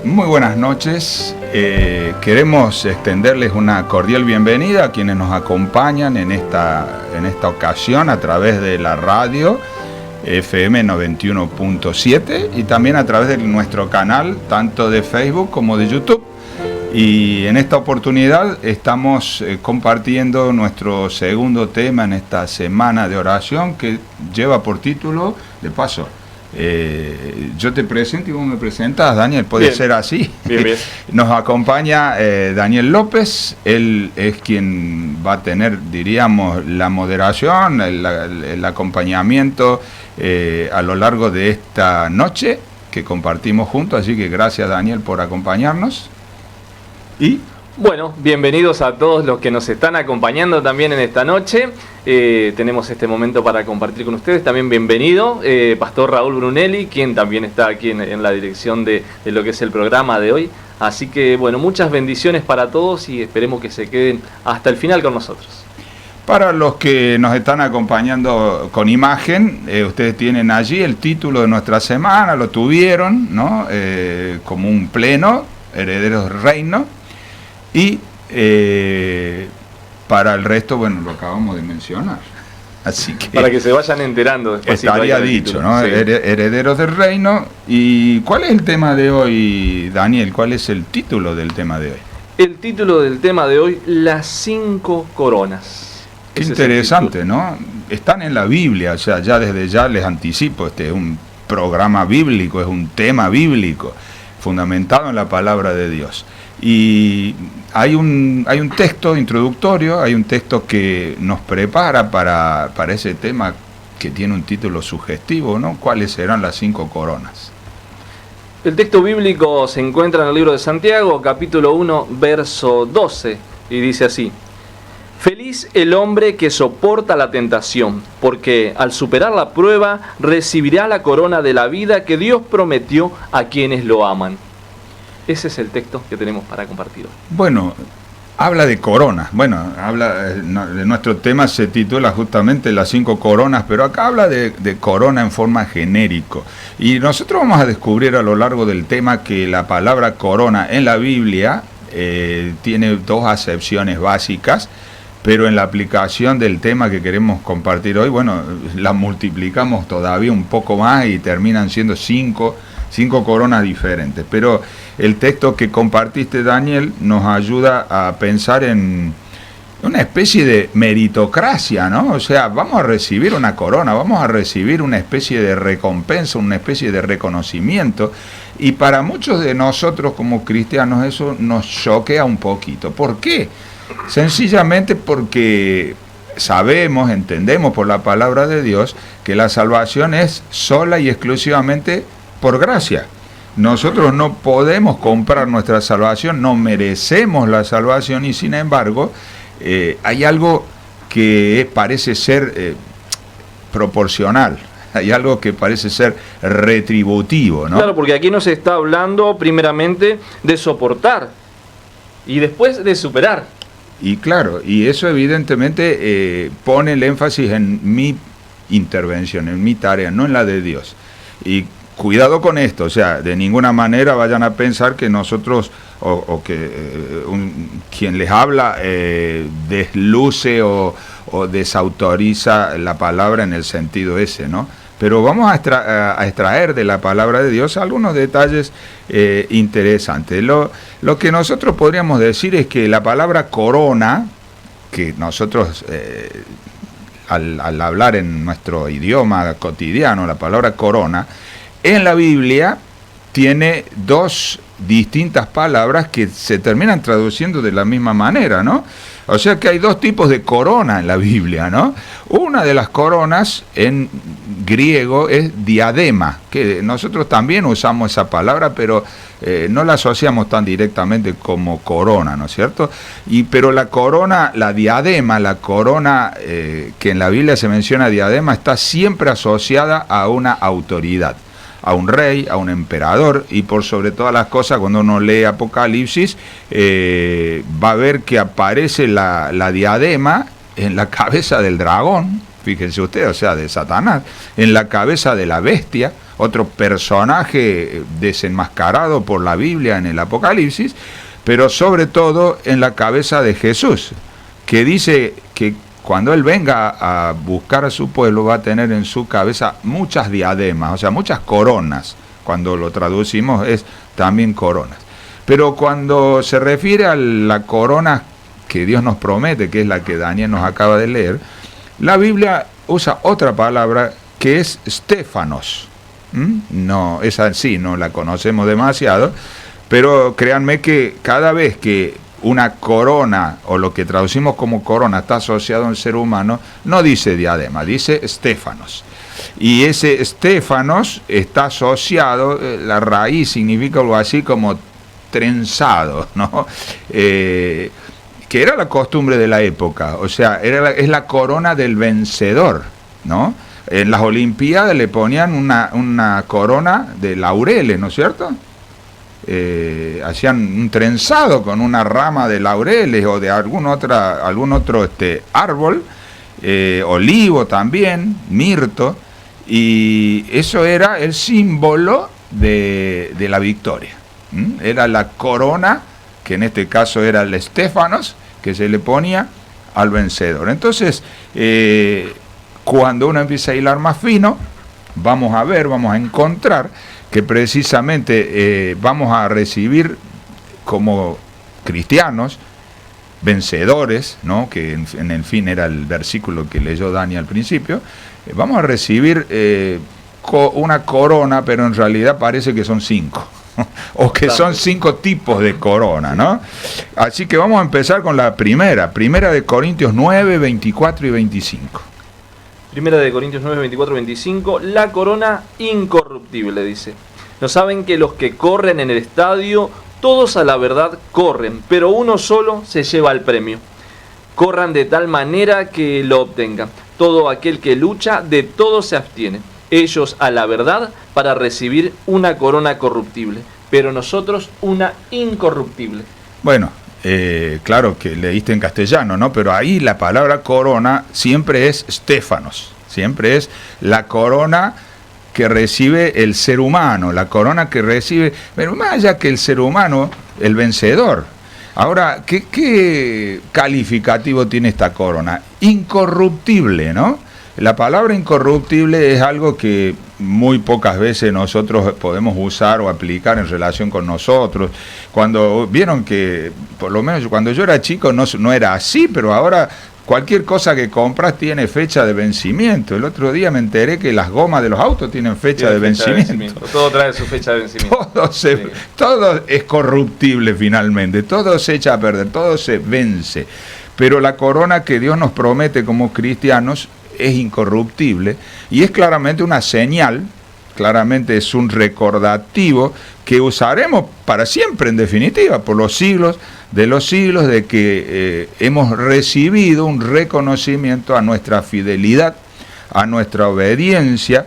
Muy buenas noches. Queremos extenderles una cordial bienvenida a quienes nos acompañan en esta ocasión a través de la radio FM 91.7 y también a través de nuestro canal, tanto de Facebook como de YouTube. Y en esta oportunidad estamos compartiendo nuestro segundo tema en esta semana de oración que lleva por título, de paso, yo te presento y vos me presentas, Daniel, ¿puede bien ser así? Bien, bien. Nos acompaña Daniel López, él es quien va a tener, diríamos, la moderación, el acompañamiento a lo largo de esta noche que compartimos juntos, así que gracias, Daniel, por acompañarnos. Y Bueno, bienvenidos a todos los que nos están acompañando también en esta noche. Tenemos este momento para compartir con ustedes. También bienvenido, Pastor Raúl Brunelli, quien también está aquí en la dirección de lo que es el programa de hoy. Así que, bueno, muchas bendiciones para todos y esperemos que se queden hasta el final con nosotros. para los que nos están acompañando con imagen, ustedes tienen allí el título de nuestra semana, lo tuvieron, ¿no? Como un pleno, herederos del reino. Y para el resto, bueno, lo acabamos de mencionar. Así que para que se vayan enterando después. estaría dicho, ¿no? Sí. Herederos del reino. ¿Y cuál es el tema de hoy, Daniel? ¿Cuál es el título del tema de hoy? El título del tema de hoy, las 5 coronas. Qué Ese interesante, ¿no? Están en la Biblia, o sea, ya desde ya les anticipo, este es un programa bíblico, es un tema bíblico, fundamentado en la palabra de Dios. Y hay un texto introductorio, hay un texto que nos prepara para ese tema que tiene un título sugestivo, ¿no? ¿Cuáles serán las 5 coronas? El texto bíblico se encuentra en el libro de Santiago, capítulo 1, verso 12, y dice así: Feliz el hombre que soporta la tentación, porque al superar la prueba recibirá la corona de la vida que Dios prometió a quienes lo aman. Ese es el texto que tenemos para compartir hoy. Bueno, habla de coronas. Bueno, de nuestro tema se titula justamente las 5 coronas, pero acá habla de corona en forma genérico. Y nosotros vamos a descubrir a lo largo del tema que la palabra corona en la Biblia tiene 2 acepciones básicas, pero en la aplicación del tema que queremos compartir hoy, bueno, la multiplicamos todavía un poco más y terminan siendo 5 coronas diferentes. Pero el texto que compartiste, Daniel, nos ayuda a pensar en una especie de meritocracia, ¿no? O sea, vamos a recibir una corona, vamos a recibir una especie de recompensa, una especie de reconocimiento. Y para muchos de nosotros como cristianos eso nos choquea un poquito. ¿Por qué? Sencillamente porque sabemos, entendemos por la palabra de Dios que la salvación es sola y exclusivamente por gracia. Nosotros no podemos comprar nuestra salvación, no merecemos la salvación y sin embargo hay algo que parece ser proporcional, hay algo que parece ser retributivo, ¿no? Claro, porque aquí nos está hablando primeramente de soportar y después de superar. Y claro, y eso evidentemente pone el énfasis en mi intervención, en mi tarea, no en la de Dios. Y cuidado con esto, o sea, de ninguna manera vayan a pensar que nosotros o que quien les habla desluce o desautoriza la palabra en el sentido ese, ¿no? Pero vamos a extraer de la palabra de Dios algunos detalles interesantes. Lo que nosotros podríamos decir es que la palabra corona, que nosotros al hablar en nuestro idioma cotidiano, la palabra corona, en la Biblia tiene 2 distintas palabras que se terminan traduciendo de la misma manera, ¿no? O sea que hay 2 tipos de corona en la Biblia, ¿no? Una de las coronas en griego es diadema, que nosotros también usamos esa palabra, pero no la asociamos tan directamente como corona, ¿no es cierto? Pero la corona, la diadema, la corona que en la Biblia se menciona diadema, está siempre asociada a una autoridad, a un rey, a un emperador, y por sobre todas las cosas, cuando uno lee Apocalipsis, va a ver que aparece la diadema en la cabeza del dragón, fíjense ustedes, o sea, de Satanás, en la cabeza de la bestia, otro personaje desenmascarado por la Biblia en el Apocalipsis, pero sobre todo en la cabeza de Jesús, que dice que cuando Él venga a buscar a su pueblo va a tener en su cabeza muchas diademas, o sea, muchas coronas. Cuando lo traducimos es también coronas. Pero cuando se refiere a la corona que Dios nos promete, que es la que Daniel nos acaba de leer, la Biblia usa otra palabra que es Stéfanos. No, esa sí, no la conocemos demasiado, pero créanme que cada vez que una corona, o lo que traducimos como corona, está asociado a un ser humano, no dice diadema, dice Stéfanos. Y ese Stéfanos está asociado, la raíz significa algo así como trenzado, ¿no? Que era la costumbre de la época, o sea, es la corona del vencedor, ¿no? En las Olimpiadas le ponían una corona de laureles, ¿no es cierto? Hacían un trenzado con una rama de laureles o de algún otro árbol, olivo también, mirto, y eso era el símbolo de la victoria. Era la corona, que en este caso era el Estéfanos, que se le ponía al vencedor. Entonces, cuando uno empieza a hilar más fino, vamos a encontrar que precisamente vamos a recibir como cristianos vencedores, ¿no? Que en el fin era el versículo que leyó Dani al principio, vamos a recibir una corona, pero en realidad parece que son 5. O que son 5 tipos de corona, ¿no? Así que vamos a empezar con la primera de Corintios 9, 24 y 25. Primera de Corintios 9, 24, 25, la corona incorruptible, dice. ¿No saben que los que corren en el estadio, todos a la verdad corren, pero uno solo se lleva el premio? Corran de tal manera que lo obtengan. Todo aquel que lucha, de todo se abstiene. Ellos a la verdad para recibir una corona corruptible, pero nosotros una incorruptible. Bueno, claro que leíste en castellano, ¿no? Pero ahí la palabra corona siempre es Stéfanos, siempre es la corona que recibe el ser humano, la corona que recibe, pero más allá que el ser humano, el vencedor. Ahora, ¿qué calificativo tiene esta corona? Incorruptible, ¿no? La palabra incorruptible es algo que muy pocas veces nosotros podemos usar o aplicar en relación con nosotros. Cuando vieron que, por lo menos cuando yo era chico no era así, pero ahora cualquier cosa que compras tiene fecha de vencimiento. El otro día me enteré que las gomas de los autos tienen fecha de vencimiento. Todo trae su fecha de vencimiento. Todo es corruptible finalmente, todo se echa a perder, todo se vence. Pero la corona que Dios nos promete como cristianos es incorruptible y es claramente una señal, claramente es un recordativo que usaremos para siempre, en definitiva, por los siglos de los siglos, de que hemos recibido un reconocimiento a nuestra fidelidad, a nuestra obediencia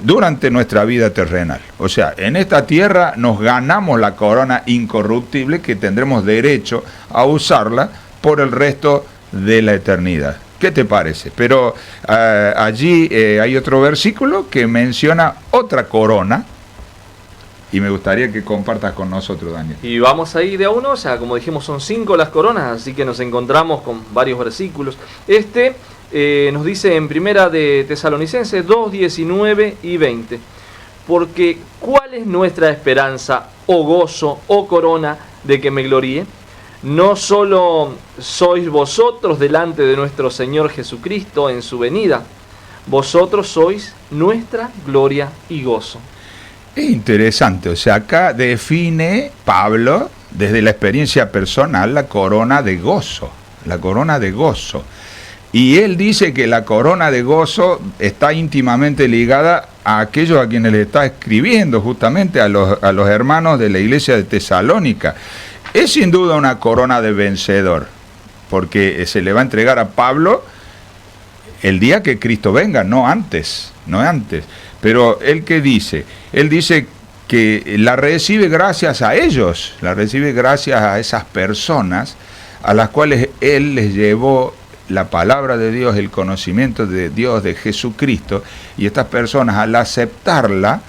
durante nuestra vida terrenal. O sea, en esta tierra nos ganamos la corona incorruptible que tendremos derecho a usarla por el resto de la eternidad. ¿Qué te parece? Pero allí hay otro versículo que menciona otra corona y me gustaría que compartas con nosotros, Daniel. Y vamos ahí de a uno, o sea, como dijimos son 5 las coronas, así que nos encontramos con varios versículos. Nos dice en primera de Tesalonicenses 2, 19 y 20. Porque ¿cuál es nuestra esperanza, o gozo, o corona de que me gloríe? No solo sois vosotros delante de nuestro Señor Jesucristo en su venida, vosotros sois nuestra gloria y gozo. Es interesante, o sea, acá define Pablo, desde la experiencia personal, la corona de gozo, la corona de gozo. Y él dice que la corona de gozo está íntimamente ligada a aquellos a quienes le está escribiendo, justamente a los hermanos de la iglesia de Tesalónica. Es sin duda una corona de vencedor, porque se le va a entregar a Pablo el día que Cristo venga, no antes. Pero él ¿qué dice? Él dice que la recibe gracias a ellos, la recibe gracias a esas personas a las cuales él les llevó la palabra de Dios, el conocimiento de Dios, de Jesucristo, y estas personas al aceptarla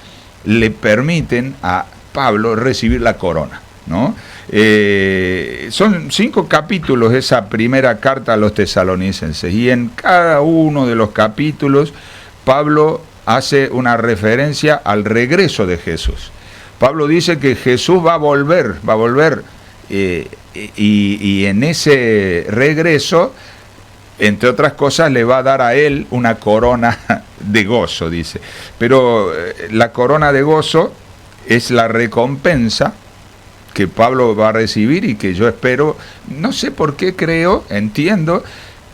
le permiten a Pablo recibir la corona, ¿no? Son 5 capítulos esa primera carta a los tesalonicenses, y en cada uno de los capítulos Pablo hace una referencia al regreso de Jesús. Pablo dice que Jesús va a volver, y en ese regreso, entre otras cosas, le va a dar a él una corona de gozo, dice. Pero la corona de gozo es la recompensa que Pablo va a recibir y que yo espero, no sé por qué entiendo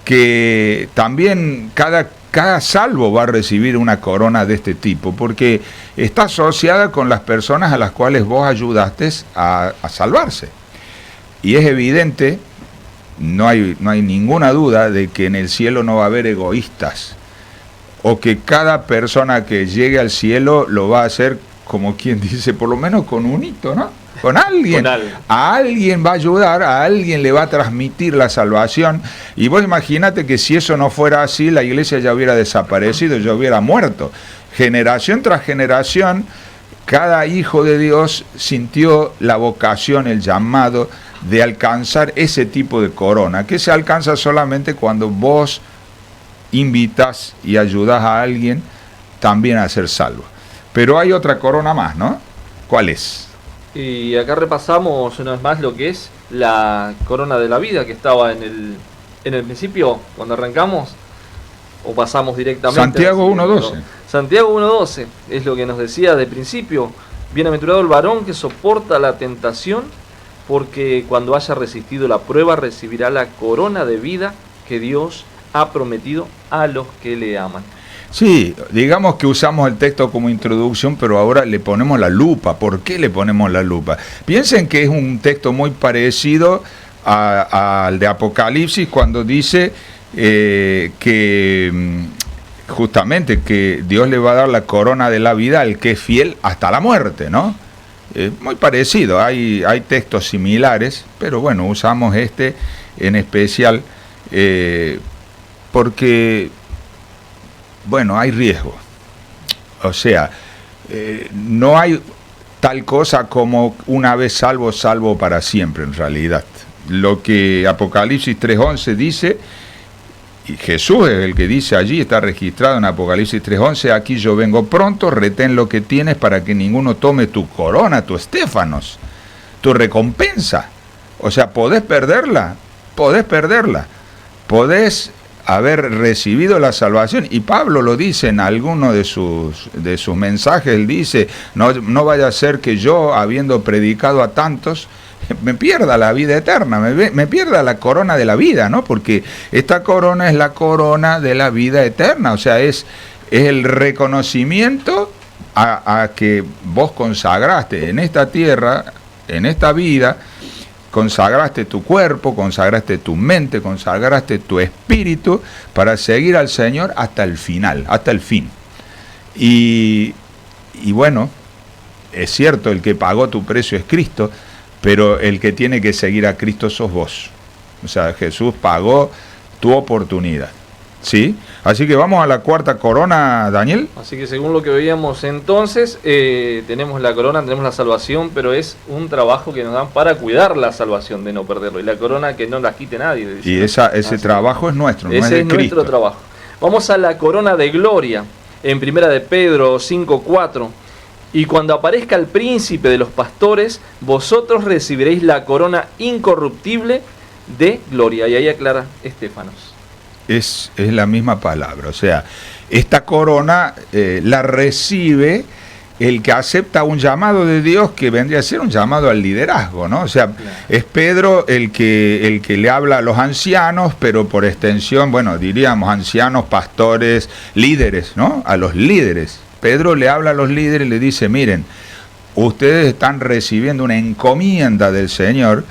que también cada salvo va a recibir una corona de este tipo, porque está asociada con las personas a las cuales vos ayudaste a salvarse. Y es evidente, no hay ninguna duda de que en el cielo no va a haber egoístas, o que cada persona que llegue al cielo lo va a hacer, como quien dice, por lo menos con un hito, ¿no? Con alguien. A alguien va a ayudar, a alguien le va a transmitir la salvación. Y vos imagínate que si eso no fuera así, la iglesia ya hubiera desaparecido, ya hubiera muerto. Generación tras generación, cada hijo de Dios sintió la vocación, el llamado de alcanzar ese tipo de corona, que se alcanza solamente cuando vos invitas y ayudas a alguien también a ser salvo. Pero hay otra corona más, ¿no? ¿Cuál es? Y acá repasamos una vez más lo que es la corona de la vida que estaba en el principio, cuando arrancamos, o pasamos directamente. Santiago 1:12. Santiago 1:12 es lo que nos decía de principio. Bienaventurado el varón que soporta la tentación, porque cuando haya resistido la prueba recibirá la corona de vida que Dios ha prometido a los que le aman. Sí, digamos que usamos el texto como introducción, pero ahora le ponemos la lupa. ¿Por qué le ponemos la lupa? Piensen que es un texto muy parecido al de Apocalipsis, cuando dice que justamente que Dios le va a dar la corona de la vida al que es fiel hasta la muerte, ¿no? Muy parecido, hay textos similares, pero bueno, usamos este en especial porque, bueno, hay riesgo. O sea, no hay tal cosa como una vez salvo, salvo para siempre en realidad. Lo que Apocalipsis 3:11 dice, y Jesús es el que dice allí, está registrado en Apocalipsis 3:11, aquí yo vengo pronto, retén lo que tienes para que ninguno tome tu corona, tu estéfanos, tu recompensa. O sea, podés perderla, podés haber recibido la salvación, y Pablo lo dice en alguno de sus mensajes, él dice, no vaya a ser que yo, habiendo predicado a tantos, me pierda la vida eterna, me pierda la corona de la vida, ¿no? Porque esta corona es la corona de la vida eterna, o sea, es el reconocimiento a que vos consagraste en esta tierra, en esta vida, consagraste tu cuerpo, consagraste tu mente, consagraste tu espíritu para seguir al Señor hasta el final, hasta el fin. Y bueno, es cierto, el que pagó tu precio es Cristo, pero el que tiene que seguir a Cristo sos vos. O sea, Jesús pagó tu oportunidad, ¿sí? Así que vamos a la cuarta corona, Daniel. Así que según lo que veíamos entonces, tenemos la corona, tenemos la salvación, pero es un trabajo que nos dan para cuidar la salvación, de no perderlo. Y la corona que no la quite nadie. Y ese trabajo es nuestro, no es de Cristo. Ese es nuestro trabajo. Vamos a la corona de gloria, en primera de Pedro 5:4. Y cuando aparezca el príncipe de los pastores, vosotros recibiréis la corona incorruptible de gloria. Y ahí aclara Estéfanos. Es la misma palabra, o sea, esta corona la recibe el que acepta un llamado de Dios que vendría a ser un llamado al liderazgo, ¿no? O sea, claro, es Pedro el que le habla a los ancianos, pero por extensión, bueno, diríamos ancianos, pastores, líderes, ¿no? A los líderes. Pedro le habla a los líderes y le dice, miren, ustedes están recibiendo una encomienda del Señor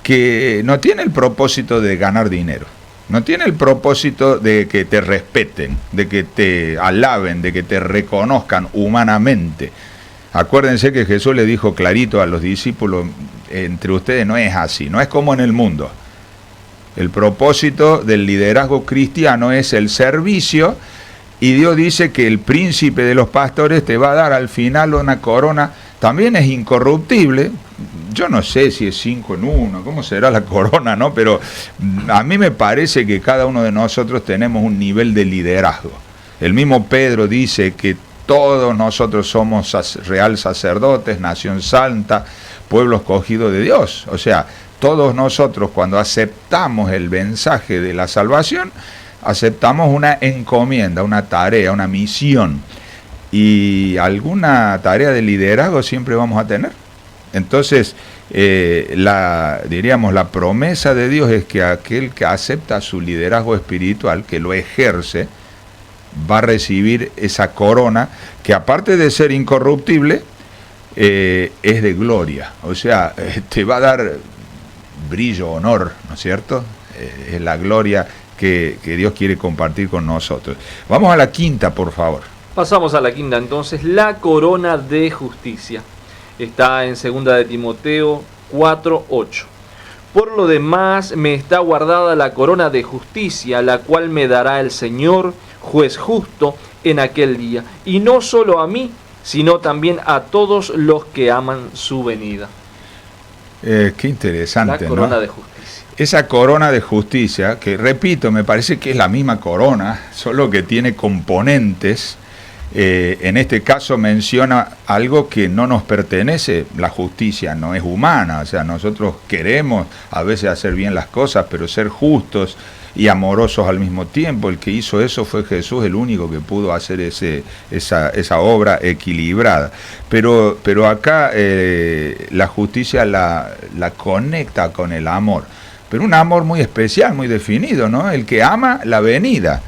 que no tiene el propósito de ganar dinero, no tiene el propósito de que te respeten, de que te alaben, de que te reconozcan humanamente. Acuérdense que Jesús le dijo clarito a los discípulos, entre ustedes no es así, no es como en el mundo. El propósito del liderazgo cristiano es el servicio, y Dios dice que el príncipe de los pastores te va a dar al final una corona, también es incorruptible. Yo no sé si es 5 en 1, cómo será la corona, ¿no? Pero a mí me parece que cada uno de nosotros tenemos un nivel de liderazgo. El mismo Pedro dice que todos nosotros somos real sacerdotes, nación santa, pueblo escogido de Dios. O sea, todos nosotros cuando aceptamos el mensaje de la salvación, aceptamos una encomienda, una tarea, una misión. Y alguna tarea de liderazgo siempre vamos a tener. Entonces, diríamos, la promesa de Dios es que aquel que acepta su liderazgo espiritual, que lo ejerce, va a recibir esa corona, que aparte de ser incorruptible, es de gloria. O sea, te va a dar brillo, honor, ¿no es cierto? Es la gloria que Dios quiere compartir con nosotros. Vamos a la quinta, por favor. Pasamos a la quinta entonces, la corona de justicia. Está en 2 de Timoteo 4:8. Por lo demás me está guardada la corona de justicia, la cual me dará el Señor, juez justo, en aquel día. Y no solo a mí, sino también a todos los que aman su venida. Qué interesante, la corona, ¿no? De justicia. Esa corona de justicia, que repito, me parece que es la misma corona, solo que tiene componentes. En este caso menciona algo que no nos pertenece. La justicia no es humana, o sea, nosotros queremos a veces hacer bien las cosas, pero ser justos y amorosos al mismo tiempo. El que hizo eso fue Jesús, el único que pudo hacer esa obra equilibrada. Pero acá la justicia la conecta con el amor, pero un amor muy especial, muy definido, ¿no? El que ama la venida.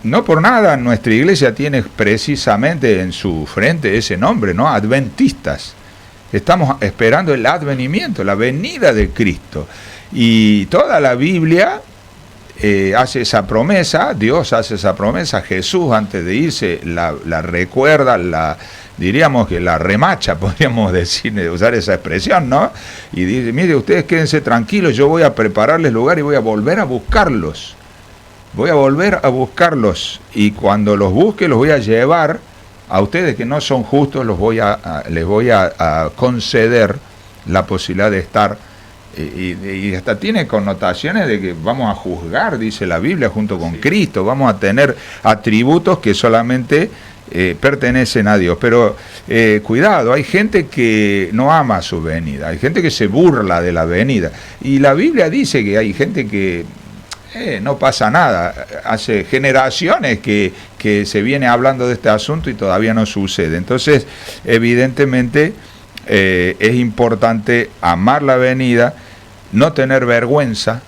No por nada nuestra iglesia tiene precisamente en su frente ese nombre, ¿no? Adventistas. Estamos esperando el advenimiento, la venida de Cristo. Y toda la Biblia hace esa promesa, Dios hace esa promesa, Jesús antes de irse la recuerda, diríamos que la remacha, podríamos decir, usar esa expresión, ¿no? Y dice, mire, ustedes quédense tranquilos, yo voy a prepararles lugar y voy a volver a buscarlos. Voy a volver a buscarlos, y cuando los busque los voy a llevar a ustedes que no son justos, les voy a conceder la posibilidad de estar, y hasta tiene connotaciones de que vamos a juzgar, dice la Biblia, junto con Cristo, vamos a tener atributos que solamente pertenecen a Dios. Pero cuidado, hay gente que no ama su venida, hay gente que se burla de la venida, y la Biblia dice que hay gente que no pasa nada, hace generaciones que se viene hablando de este asunto y todavía no sucede. Entonces, evidentemente, es importante amar la venida, no tener vergüenza,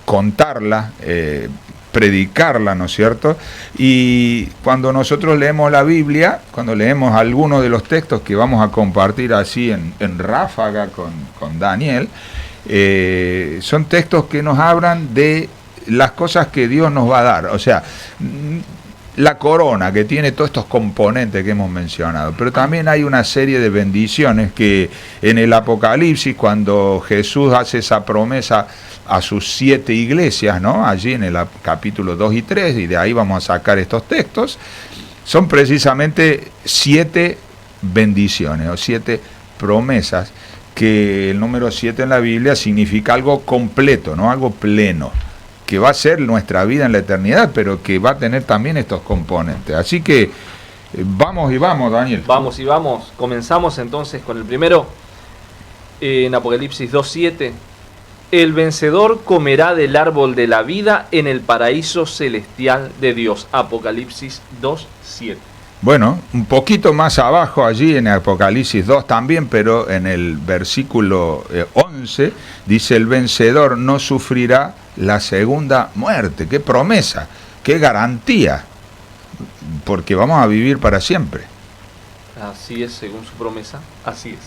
contarla, predicarla, ¿no es cierto? Y cuando nosotros leemos la Biblia, cuando leemos algunos de los textos que vamos a compartir así en ráfaga con Daniel, son textos que nos hablan de las cosas que Dios nos va a dar. O sea, la corona que tiene todos estos componentes que hemos mencionado, pero también hay una serie de bendiciones que en el Apocalipsis, cuando Jesús hace esa promesa a sus 7 iglesias, ¿no? Allí en el capítulo 2 y 3, y de ahí vamos a sacar estos textos, son precisamente 7 bendiciones o 7 promesas, que el número 7 en la Biblia significa algo completo, ¿no? Algo pleno, que va a ser nuestra vida en la eternidad, pero que va a tener también estos componentes. Así que vamos y vamos, Daniel. Vamos y vamos. Comenzamos entonces con el primero, en Apocalipsis 2:7. El vencedor comerá del árbol de la vida en el paraíso celestial de Dios. Apocalipsis 2:7. Bueno, un poquito más abajo allí en Apocalipsis 2 también, pero en el versículo 11 dice: el vencedor no sufrirá la segunda muerte. ¡Qué promesa! ¡Qué garantía! Porque vamos a vivir para siempre. Así es, según su promesa, así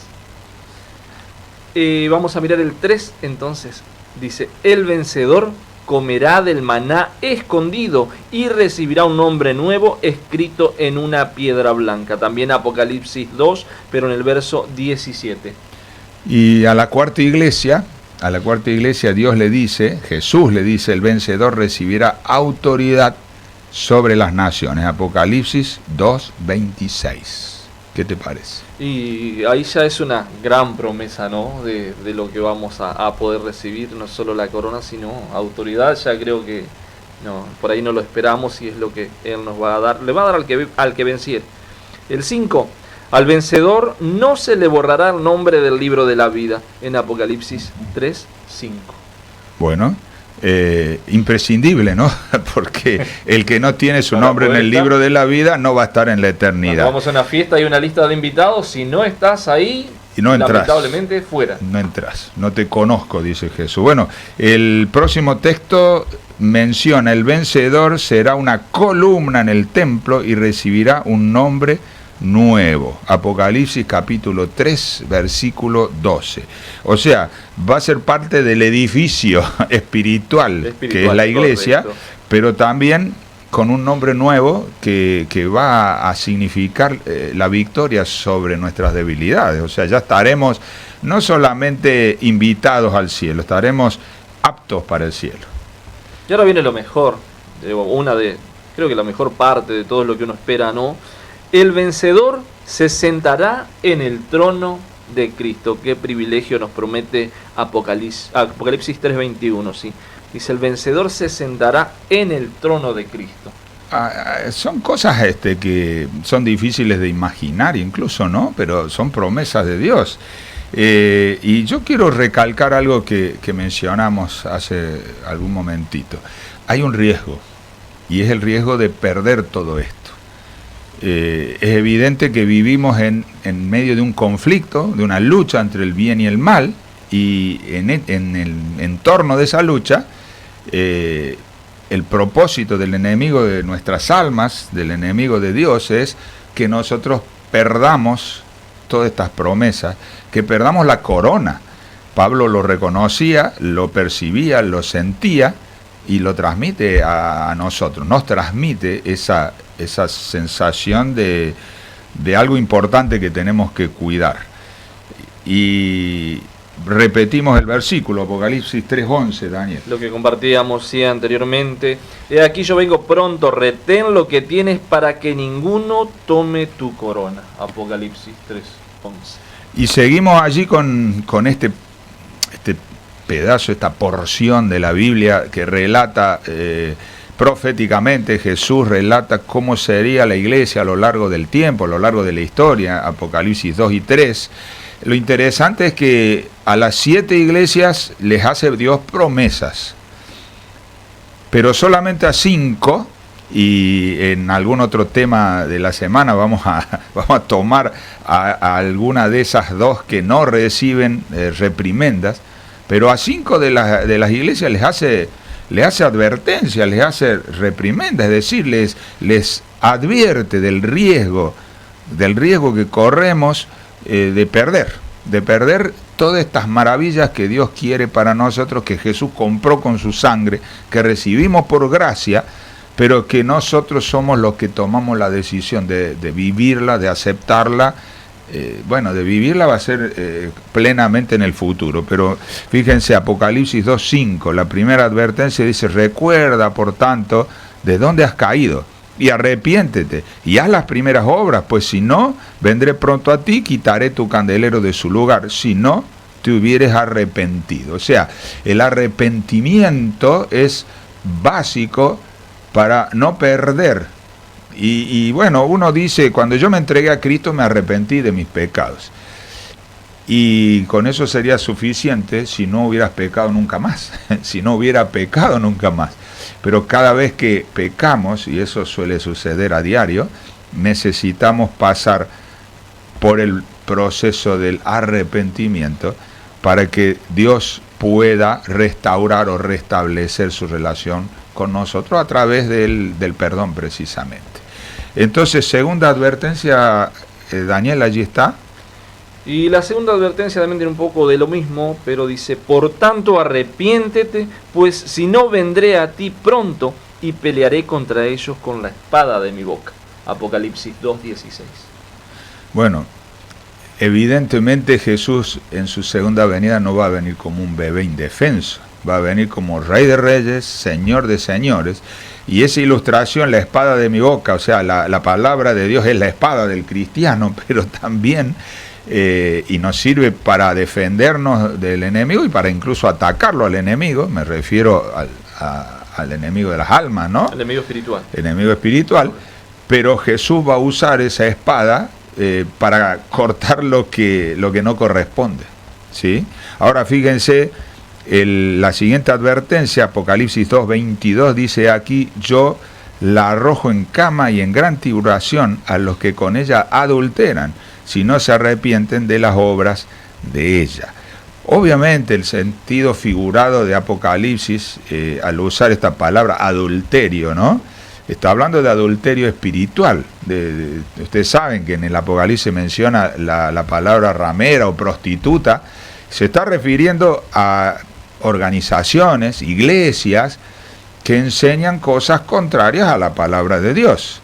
es. Vamos a mirar el 3 entonces. Dice: el vencedor comerá del maná escondido y recibirá un nombre nuevo escrito en una piedra blanca. También Apocalipsis 2, pero en el verso 17. Y a la cuarta iglesia, a la cuarta iglesia Dios le dice, Jesús le dice, el vencedor recibirá autoridad sobre las naciones. Apocalipsis 2:26. ¿Qué te parece? Y ahí ya es una gran promesa, ¿no? De lo que vamos a poder recibir, no solo la corona, sino autoridad. Ya creo que no, por ahí no lo esperamos y es lo que Él nos va a dar. Le va a dar al que venciere. El 5. Al vencedor no se le borrará el nombre del libro de la vida. En Apocalipsis 3:5. Bueno, imprescindible, ¿no? Porque el que no tiene su nombre en el libro de la vida no va a estar en la eternidad. Cuando vamos a una fiesta, hay una lista de invitados. Si no estás ahí, y no entras, lamentablemente fuera. No entras, no te conozco, dice Jesús. Bueno, el próximo texto menciona: el vencedor será una columna en el templo y recibirá un nombre nuevo. Apocalipsis capítulo 3, versículo 12. O sea, va a ser parte del edificio espiritual que es la iglesia, correcto, pero también con un nombre nuevo que va a significar la victoria sobre nuestras debilidades. O sea, ya estaremos no solamente invitados al cielo, estaremos aptos para el cielo. Y ahora viene lo mejor, creo que la mejor parte de todo lo que uno espera, ¿no? El vencedor se sentará en el trono de Cristo. Qué privilegio nos promete Apocalipsis 3:21, ¿sí? Dice, el vencedor se sentará en el trono de Cristo. Son cosas que son difíciles de imaginar incluso, ¿no? Pero son promesas de Dios. Y yo quiero recalcar algo que mencionamos hace algún momentito. Hay un riesgo, y es el riesgo de perder todo esto. Es evidente que vivimos en medio de un conflicto, de una lucha entre el bien y el mal, y en el entorno de esa lucha, el propósito del enemigo de nuestras almas, del enemigo de Dios, es que nosotros perdamos todas estas promesas, que perdamos la corona. Pablo lo reconocía, lo percibía, lo sentía y lo transmite a nosotros, nos transmite esa sensación de algo importante que tenemos que cuidar. Y repetimos el versículo, Apocalipsis 3:11, Daniel. Lo que compartíamos sí anteriormente. He aquí yo vengo pronto, retén lo que tienes para que ninguno tome tu corona. Apocalipsis 3:11. Y seguimos allí con este pedazo, esta porción de la Biblia que relata proféticamente. Jesús relata cómo sería la iglesia a lo largo del tiempo, a lo largo de la historia, Apocalipsis 2 y 3. Lo interesante es que a las 7 iglesias les hace Dios promesas, pero solamente a 5, y en algún otro tema de la semana vamos a tomar a alguna de esas 2 que no reciben reprimendas, pero a 5 de las iglesias les hace advertencia, les hace reprimenda, es decir, les advierte del riesgo que corremos de perder todas estas maravillas que Dios quiere para nosotros, que Jesús compró con su sangre, que recibimos por gracia, pero que nosotros somos los que tomamos la decisión de vivirla, de aceptarla. De vivirla va a ser plenamente en el futuro, pero fíjense, Apocalipsis 2:5, la primera advertencia dice: recuerda, por tanto, de dónde has caído, y arrepiéntete, y haz las primeras obras, pues si no, vendré pronto a ti, quitaré tu candelero de su lugar, si no te hubieres arrepentido. O sea, el arrepentimiento es básico para no perder. Y bueno, uno dice, cuando yo me entregué a Cristo me arrepentí de mis pecados. Y con eso sería suficiente si no hubieras pecado nunca más, si no hubiera pecado nunca más. Pero cada vez que pecamos, y eso suele suceder a diario, necesitamos pasar por el proceso del arrepentimiento para que Dios pueda restaurar o restablecer su relación con nosotros a través del perdón precisamente. Entonces, segunda advertencia, Daniel, allí está. Y la segunda advertencia también tiene un poco de lo mismo, pero dice: por tanto arrepiéntete, pues si no vendré a ti pronto y pelearé contra ellos con la espada de mi boca. Apocalipsis 2:16. Bueno, Evidentemente Jesús en su segunda venida no va a venir como un bebé indefenso, va a venir como Rey de Reyes, Señor de Señores, y esa ilustración, la espada de mi boca, o sea, la palabra de Dios es la espada del cristiano, pero también, y nos sirve para defendernos del enemigo y para incluso atacarlo al enemigo, me refiero al enemigo de las almas, ¿no? El enemigo espiritual. Enemigo espiritual, pero Jesús va a usar esa espada para cortar lo que no corresponde, ¿sí? Ahora fíjense, la siguiente advertencia, Apocalipsis 2:22, dice aquí: yo la arrojo en cama y en gran tribulación a los que con ella adulteran, si no se arrepienten de las obras de ella. Obviamente el sentido figurado de Apocalipsis, al usar esta palabra adulterio, ¿no?, está hablando de adulterio espiritual. Ustedes saben que en el Apocalipsis menciona la palabra ramera o prostituta. Se está refiriendo a organizaciones, iglesias, que enseñan cosas contrarias a la palabra de Dios.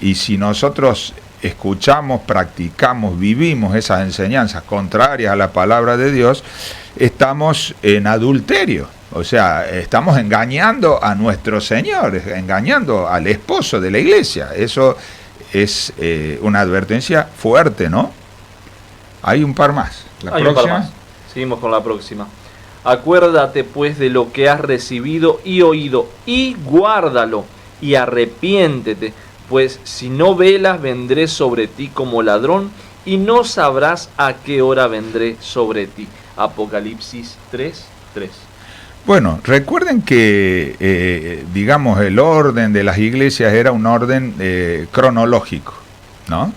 Y si nosotros escuchamos, practicamos, vivimos esas enseñanzas contrarias a la palabra de Dios, estamos en adulterio. O sea, estamos engañando a nuestro Señor, engañando al esposo de la iglesia. Eso es una advertencia fuerte, ¿no? Hay un par más. Hay un par más. Seguimos con la próxima. Acuérdate pues de lo que has recibido y oído, y guárdalo, y arrepiéntete, pues si no velas vendré sobre ti como ladrón, y no sabrás a qué hora vendré sobre ti. Apocalipsis 3:3. Bueno, recuerden que, digamos, el orden de las iglesias era un orden cronológico, ¿no?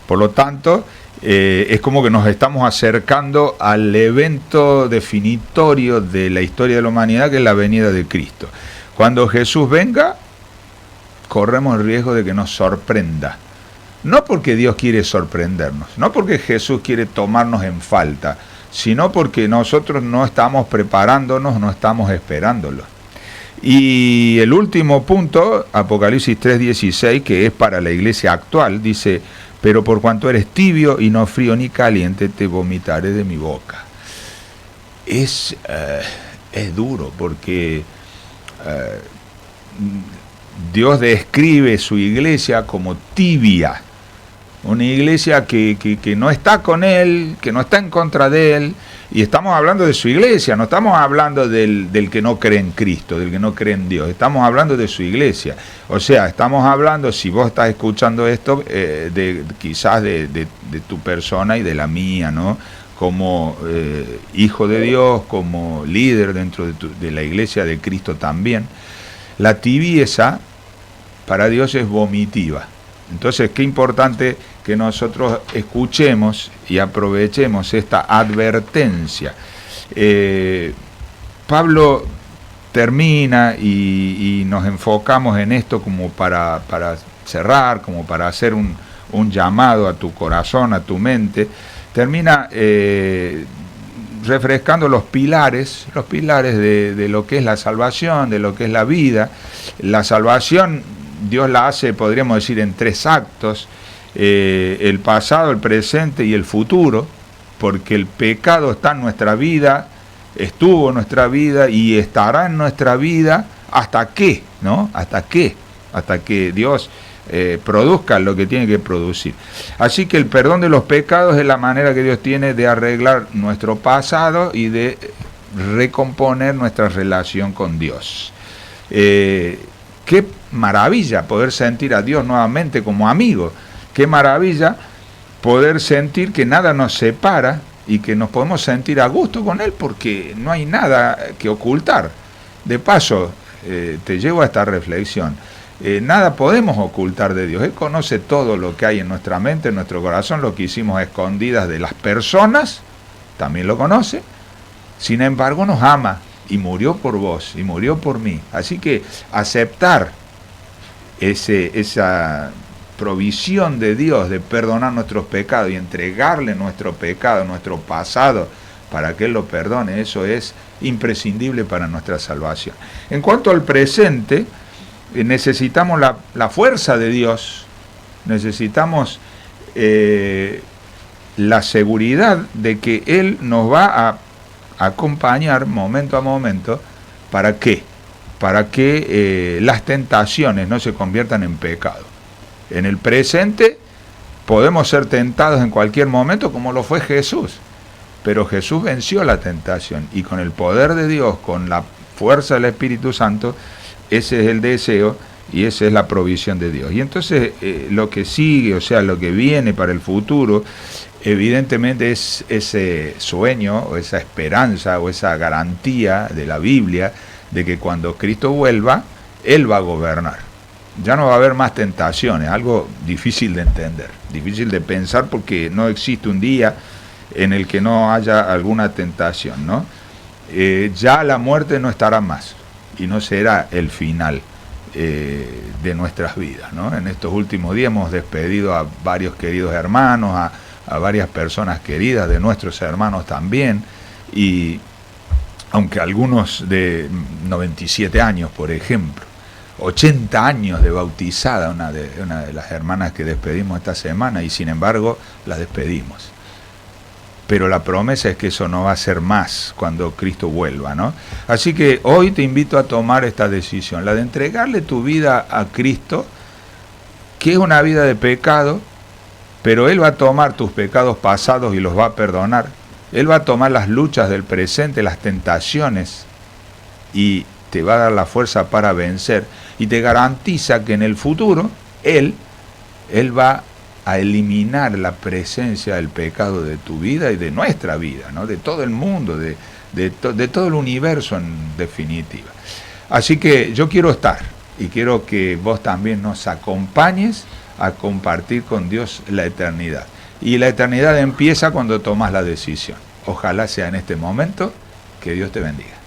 Por lo tanto, es como que nos estamos acercando al evento definitorio de la historia de la humanidad, que es la venida de Cristo. Cuando Jesús venga, corremos el riesgo de que nos sorprenda. No porque Dios quiere sorprendernos, no porque Jesús quiere tomarnos en falta, sino porque nosotros no estamos preparándonos, no estamos esperándolo. Y el último punto, Apocalipsis 3:16, que es para la iglesia actual, dice: pero por cuanto eres tibio y no frío ni caliente, te vomitaré de mi boca. Es duro, porque Dios describe su iglesia como tibia. Una iglesia que no está con Él, que no está en contra de Él, y estamos hablando de su iglesia, no estamos hablando del que no cree en Cristo, del que no cree en Dios, estamos hablando de su iglesia. O sea, estamos hablando, si vos estás escuchando esto, quizás de tu persona y de la mía, ¿no? Como hijo de Dios, como líder dentro de la iglesia de Cristo también. La tibieza para Dios es vomitiva. Entonces, qué importante que nosotros escuchemos y aprovechemos esta advertencia. Pablo termina y nos enfocamos en esto como para cerrar, como para hacer un llamado a tu corazón, a tu mente. Termina refrescando los pilares de lo que es la salvación, de lo que es la vida. La salvación Dios la hace, podríamos decir, en 3 actos: el pasado, el presente y el futuro, porque el pecado está en nuestra vida, estuvo en nuestra vida y estará en nuestra vida hasta que, ¿no? Hasta que Dios produzca lo que tiene que producir. Así que el perdón de los pecados es la manera que Dios tiene de arreglar nuestro pasado y de recomponer nuestra relación con Dios. Qué maravilla poder sentir a Dios nuevamente como amigo. Qué maravilla poder sentir que nada nos separa y que nos podemos sentir a gusto con Él, porque no hay nada que ocultar. De paso, te llevo a esta reflexión. Nada podemos ocultar de Dios. Él conoce todo lo que hay en nuestra mente, en nuestro corazón, lo que hicimos a escondidas de las personas, también lo conoce. Sin embargo, nos ama y murió por vos y murió por mí. Así que aceptar esa provisión de Dios de perdonar nuestros pecados y entregarle nuestro pecado, nuestro pasado, para que Él lo perdone, eso es imprescindible para nuestra salvación. En cuanto al presente, necesitamos la fuerza de Dios, necesitamos la seguridad de que Él nos va a acompañar momento a momento. ¿Para qué? Para que las tentaciones no se conviertan en pecado. En el presente podemos ser tentados en cualquier momento, como lo fue Jesús, pero Jesús venció la tentación, y con el poder de Dios, con la fuerza del Espíritu Santo, ese es el deseo y esa es la provisión de Dios. Y entonces lo que sigue, o sea, lo que viene para el futuro, evidentemente es ese sueño o esa esperanza o esa garantía de la Biblia de que cuando Cristo vuelva, Él va a gobernar. Ya no va a haber más tentaciones, algo difícil de entender, difícil de pensar, porque no existe un día en el que no haya alguna tentación, ¿no? Ya la muerte no estará más y no será el final de nuestras vidas, ¿no? En estos últimos días hemos despedido a varios queridos hermanos, a varias personas queridas de nuestros hermanos también, y aunque algunos de 97 años, por ejemplo, 80 años de bautizada, una de las hermanas que despedimos esta semana, y sin embargo la despedimos. Pero la promesa es que eso no va a ser más cuando Cristo vuelva, ¿no? Así que hoy te invito a tomar esta decisión, la de entregarle tu vida a Cristo, que es una vida de pecado, pero Él va a tomar tus pecados pasados y los va a perdonar. Él va a tomar las luchas del presente, las tentaciones, y te va a dar la fuerza para vencer. Y te garantiza que en el futuro Él va a eliminar la presencia del pecado de tu vida y de nuestra vida, ¿no? De todo el mundo, de todo el universo en definitiva. Así que yo quiero estar, y quiero que vos también nos acompañes a compartir con Dios la eternidad. Y la eternidad empieza cuando tomas la decisión. Ojalá sea en este momento. Que Dios te bendiga.